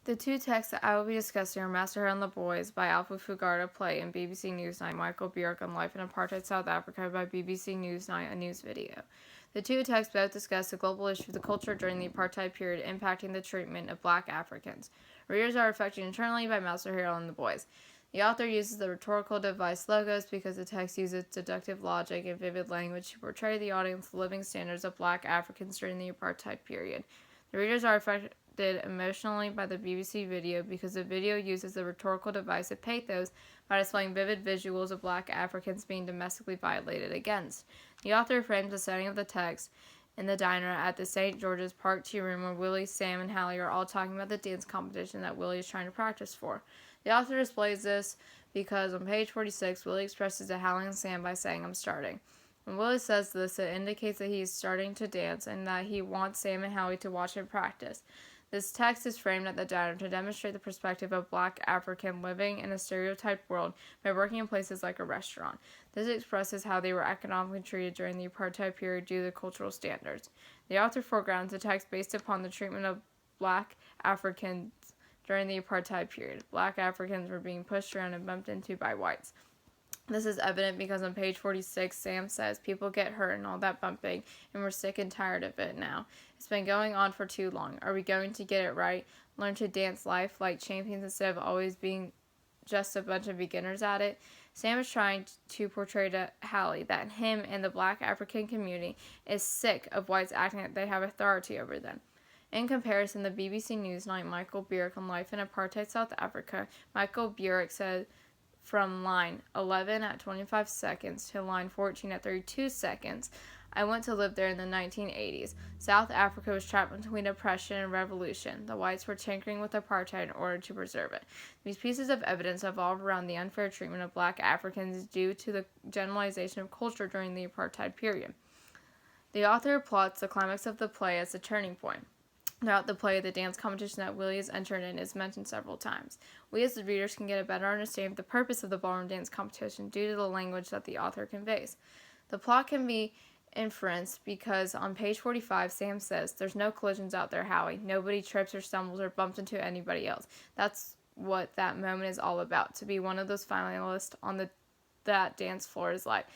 The two texts that I will be discussing are Master and the Boys by Alpha Fugata Play and BBC Newsnight, Michael Bjork on Life in Apartheid South Africa by BBC Newsnight, a news video. The two texts both discuss the global issue of the culture during the apartheid period impacting the treatment of black Africans. Readers are affected internally by Master Harold and the Boys. The author uses the rhetorical device logos because the text uses deductive logic and vivid language to portray the audience the living standards of black Africans during the apartheid period. The readers are affected emotionally by the BBC video because the video uses the rhetorical device of pathos by displaying vivid visuals of black Africans being domestically violated against. The author frames the setting of the text in the diner at the St. George's Park Tea Room where Willie, Sam, and Hallie are all talking about the dance competition that Willie is trying to practice for. The author displays this because on page 46, Willie expresses to Hallie and Sam by saying, "I'm starting." When Willie says this, it indicates that he is starting to dance and that he wants Sam and Hallie to watch him practice. This text is framed at the diner to demonstrate the perspective of black African living in a stereotyped world by working in places like a restaurant. This expresses how they were economically treated during the apartheid period due to cultural standards. The author foregrounds the text based upon the treatment of black Africans during the apartheid period. Black Africans were being pushed around and bumped into by whites. This is evident because on page 46, Sam says, "People get hurt and all that bumping, and we're sick and tired of it now. It's been going on for too long. Are we going to get it right? Learn to dance life like champions instead of always being just a bunch of beginners at it?" Sam is trying to portray to Hallie that him and the black African community is sick of whites acting like they have authority over them. In comparison, the BBC Newsnight Michael Bjork on Life in Apartheid South Africa, Michael Bjork said, from line 11 at 25 seconds to line 14 at 32 seconds, "I went to live there in the 1980s. South Africa was trapped between oppression and revolution. The whites were tinkering with apartheid in order to preserve it. These pieces of evidence evolve around the unfair treatment of black Africans due to the generalization of culture during the apartheid period." The author plots the climax of the play as a turning point. Throughout the play, the dance competition that Willie is entered in is mentioned several times. We as the readers can get a better understanding of the purpose of the ballroom dance competition due to the language that the author conveys. The plot can be inferenced because on page 45, Sam says, "There's no collisions out there, Howie. Nobody trips or stumbles or bumps into anybody else." That's what that moment is all about. To be one of those finalists on that dance floor is like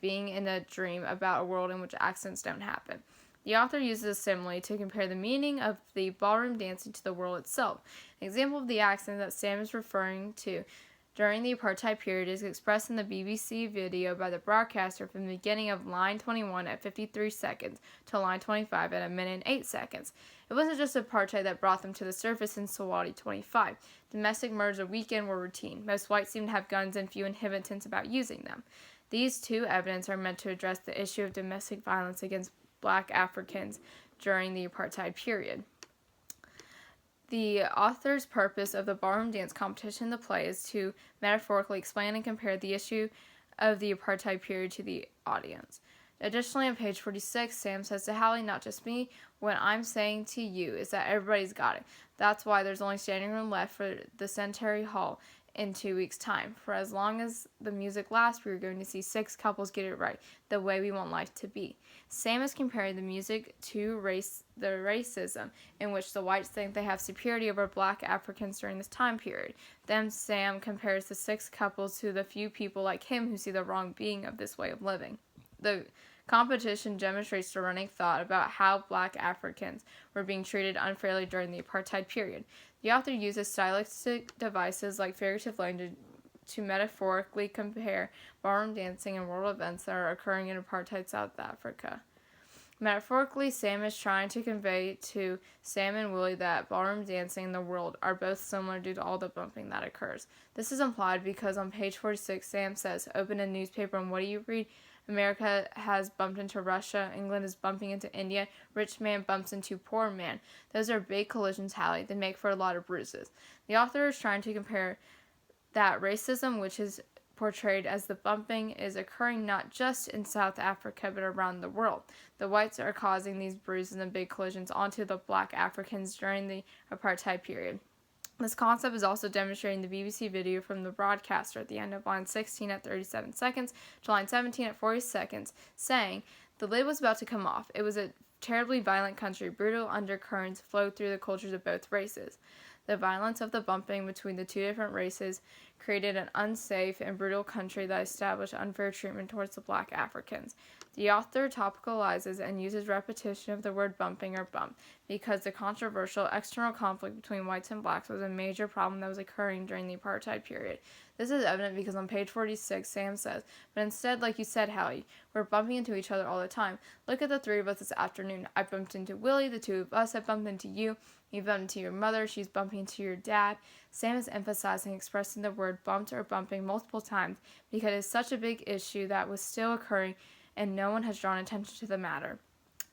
being in a dream about a world in which accidents don't happen. The author uses a simile to compare the meaning of the ballroom dancing to the world itself. An example of the accident that Sam is referring to during the apartheid period is expressed in the BBC video by the broadcaster from the beginning of line 21 at 53 seconds to line 25 at a minute and 8 seconds. It wasn't just apartheid that brought them to the surface in Swati 25. Domestic murders of weekend were routine. Most whites seemed to have guns and few inhibitants about using them. These two evidence are meant to address the issue of domestic violence against black Africans during the apartheid period. The author's purpose of the ballroom dance competition in the play is to metaphorically explain and compare the issue of the apartheid period to the audience. Additionally, on page 46, Sam says to Hallie, "Not just me, what I'm saying to you is that everybody's got it. That's why there's only standing room left for the Centenary Hall in 2 weeks' time. For as long as the music lasts, we're going to see 6 couples get it right, the way we want life to be." Sam is comparing the music to the racism in which the whites think they have superiority over black Africans during this time period. Then Sam compares the 6 couples to the few people like him who see the wrong being of this way of living. The competition demonstrates the running thought about how black Africans were being treated unfairly during the apartheid period. The author uses stylistic devices like figurative language to metaphorically compare ballroom dancing and world events that are occurring in apartheid South Africa. Metaphorically, Sam is trying to convey to Sam and Willie that ballroom dancing and the world are both similar due to all the bumping that occurs. This is implied because on page 46, Sam says, "Open a newspaper and what do you read? America has bumped into Russia. England is bumping into India. Rich man bumps into poor man. Those are big collisions, Hallie. They make for a lot of bruises." The author is trying to compare that racism, which is portrayed as the bumping, is occurring not just in South Africa but around the world. The whites are causing these bruises and big collisions onto the black Africans during the apartheid period. This concept is also demonstrated in the BBC video from the broadcaster at the end of line 16 at 37 seconds to line 17 at 40 seconds, saying, "The lid was about to come off. It was a terribly violent country. Brutal undercurrents flowed through the cultures of both races." The violence of the bumping between the two different races created an unsafe and brutal country that established unfair treatment towards the black Africans. The author topicalizes and uses repetition of the word bumping or bump because the controversial external conflict between whites and blacks was a major problem that was occurring during the apartheid period. This is evident because on page 46, Sam says, "But instead, like you said, Hallie, we're bumping into each other all the time. Look at the three of us this afternoon. I bumped into Willie, the two of us have bumped into you, you bumped into your mother, she's bumping into your dad." Sam is emphasizing expressing the word bumped or bumping multiple times because it's such a big issue that was still occurring and no one has drawn attention to the matter.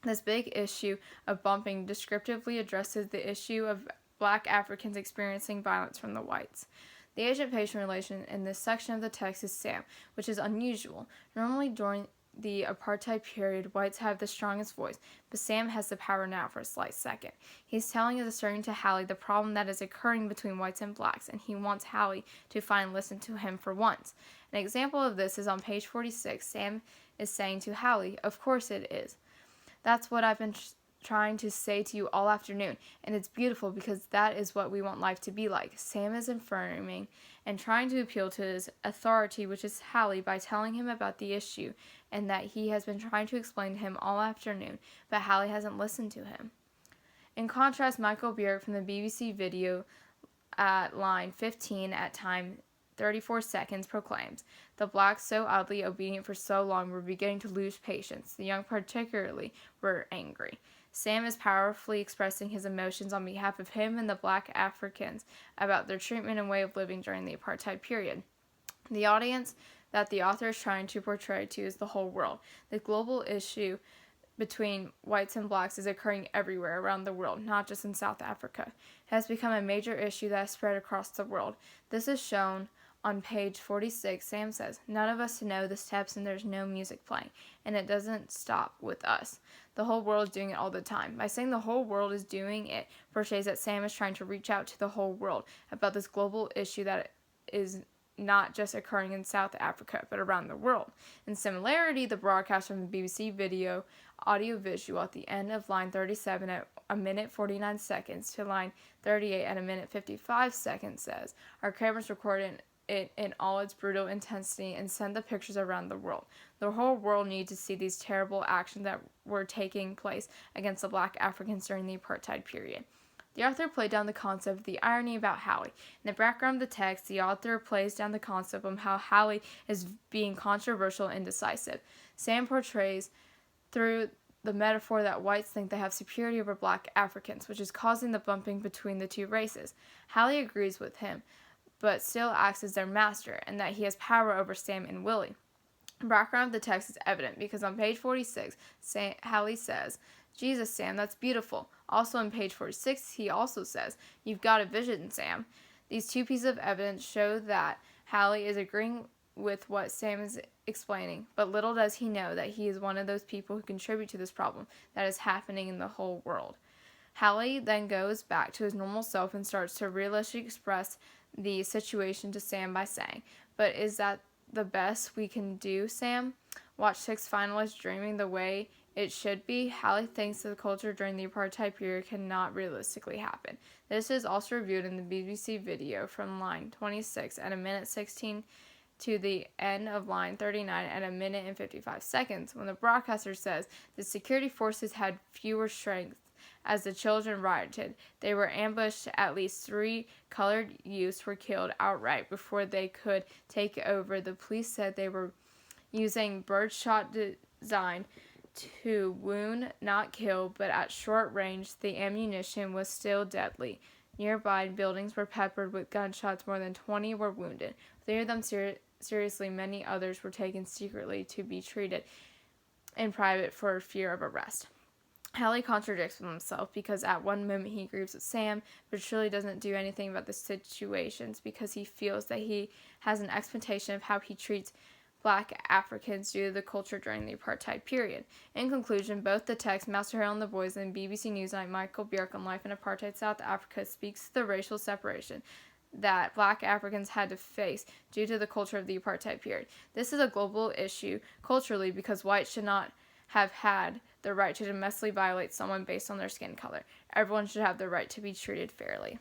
This big issue of bumping descriptively addresses the issue of black Africans experiencing violence from the whites. The agent-patient relation in this section of the text is Sam, which is unusual. Normally during the apartheid period, whites have the strongest voice, but Sam has the power now for a slight second. He's telling and asserting to Hallie the problem that is occurring between whites and blacks, and he wants Hallie to finally listen to him for once. An example of this is on page 46. Sam is saying to Hallie, "Of course it is. That's what I've been trying to say to you all afternoon, and it's beautiful because that is what we want life to be like." Sam is affirming and trying to appeal to his authority, which is Hallie, by telling him about the issue and that he has been trying to explain to him all afternoon, but Hallie hasn't listened to him. In contrast, Michael Bierk from the BBC video at line 15 at time 34 seconds proclaims, "The blacks, so oddly obedient for so long, were beginning to lose patience. The young particularly were angry." Sam is powerfully expressing his emotions on behalf of him and the black Africans about their treatment and way of living during the apartheid period. The audience that the author is trying to portray to is the whole world. The global issue between whites and blacks is occurring everywhere around the world, not just in South Africa. It has become a major issue that has spread across the world. This is shown on page 46. Sam says, "None of us know the steps and there's no music playing, and it doesn't stop with us. The whole world is doing it all the time." By saying the whole world is doing it, portrays that Sam is trying to reach out to the whole world about this global issue that is not just occurring in South Africa, but around the world. In similarity, the broadcast from the BBC video audio-visual at the end of line 37 at a minute 49 seconds to line 38 at a minute 55 seconds says, "Our cameras recorded it in all its brutal intensity and send the pictures around the world. The whole world needs to see these terrible actions that were taking place against the black Africans during the apartheid period." The author played down the concept of the irony about Hallie. In the background of the text, the author plays down the concept of how Hallie is being controversial and indecisive. Sam portrays through the metaphor that whites think they have superiority over black Africans, which is causing the bumping between the two races. Hallie agrees with him, but still acts as their master, and that he has power over Sam and Willie. The background of the text is evident because on page 46, Hallie says, "Jesus, Sam, that's beautiful." Also on page 46, he also says, "You've got a vision, Sam." These two pieces of evidence show that Hallie is agreeing with what Sam is explaining, but little does he know that he is one of those people who contribute to this problem that is happening in the whole world. Hallie then goes back to his normal self and starts to realistically express the situation to Sam by saying, "But is that the best we can do, Sam? Watch 6 finalists dreaming the way it should be." Hallie thinks that the culture during the apartheid period cannot realistically happen. This is also reviewed in the BBC video from line 26 at a minute 16 to the end of line 39 at a minute and 55 seconds, when the broadcaster says the security forces had fewer strength as the children rioted. They were ambushed. At least 3 colored youths were killed outright before they could take over. The police said they were using birdshot design to wound, not kill, but at short range, the ammunition was still deadly. Nearby buildings were peppered with gunshots. More than 20 were wounded. 3 of them seriously. Many others were taken secretly to be treated in private for fear of arrest. Hallie contradicts with himself because at one moment he agrees with Sam, but truly doesn't do anything about the situations because he feels that he has an expectation of how he treats black Africans due to the culture during the apartheid period. In conclusion, both the text Master Harold and the Boys and BBC Newsnight Michael Bierk on Life in Apartheid South Africa speaks to the racial separation that black Africans had to face due to the culture of the apartheid period. This is a global issue culturally because whites should not have had the right to domestically violate someone based on their skin color. Everyone should have the right to be treated fairly.